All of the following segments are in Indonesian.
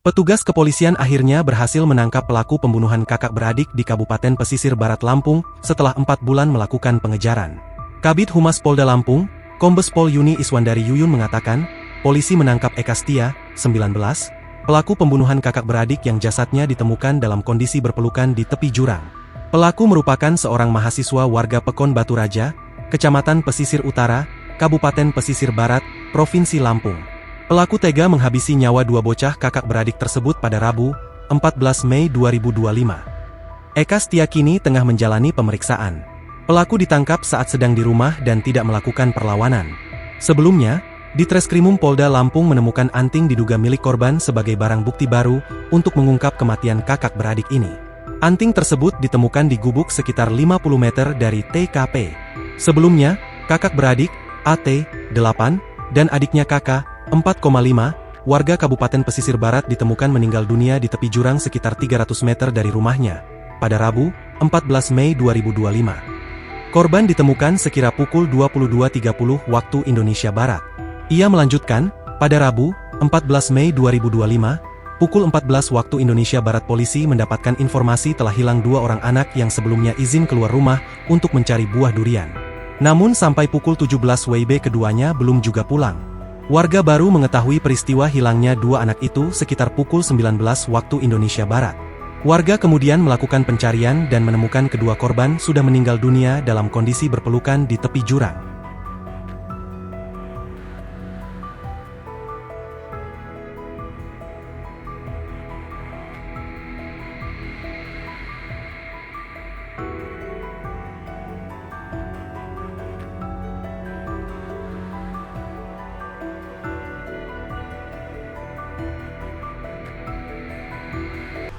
Petugas kepolisian akhirnya berhasil menangkap pelaku pembunuhan kakak beradik di Kabupaten Pesisir Barat Lampung setelah 4 bulan melakukan pengejaran. Kabid Humas Polda Lampung, Kombes Pol Yuni Iswandari Yuyun mengatakan, polisi menangkap Eka Setia, 19, pelaku pembunuhan kakak beradik yang jasadnya ditemukan dalam kondisi berpelukan di tepi jurang. Pelaku merupakan seorang mahasiswa warga Pekon Batu Raja, Kecamatan Pesisir Utara, Kabupaten Pesisir Barat, Provinsi Lampung. Pelaku tega menghabisi nyawa 2 bocah kakak beradik tersebut pada Rabu, 14 Mei 2025. Eka Setia kini tengah menjalani pemeriksaan. Pelaku ditangkap saat sedang di rumah dan tidak melakukan perlawanan. Sebelumnya, Ditreskrimum Polda Lampung menemukan anting diduga milik korban sebagai barang bukti baru untuk mengungkap kematian kakak beradik ini. Anting tersebut ditemukan di gubuk sekitar 50 meter dari TKP. Sebelumnya, kakak beradik, AT, 8, dan adiknya KK, 4,5, warga Kabupaten Pesisir Barat ditemukan meninggal dunia di tepi jurang sekitar 300 meter dari rumahnya, pada Rabu, 14 Mei 2025. Korban ditemukan sekira pukul 22.30 waktu Indonesia Barat. Ia melanjutkan, pada Rabu, 14 Mei 2025, pukul 14 waktu Indonesia Barat polisi mendapatkan informasi telah hilang 2 orang anak yang sebelumnya izin keluar rumah untuk mencari buah durian. Namun sampai pukul 17 WIB keduanya belum juga pulang. Warga baru mengetahui peristiwa hilangnya 2 anak itu sekitar pukul 19 waktu Indonesia Barat. Warga kemudian melakukan pencarian dan menemukan kedua korban sudah meninggal dunia dalam kondisi berpelukan di tepi jurang.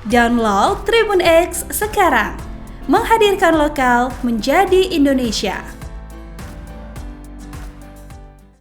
Download Tribun X sekarang, menghadirkan lokal menjadi Indonesia.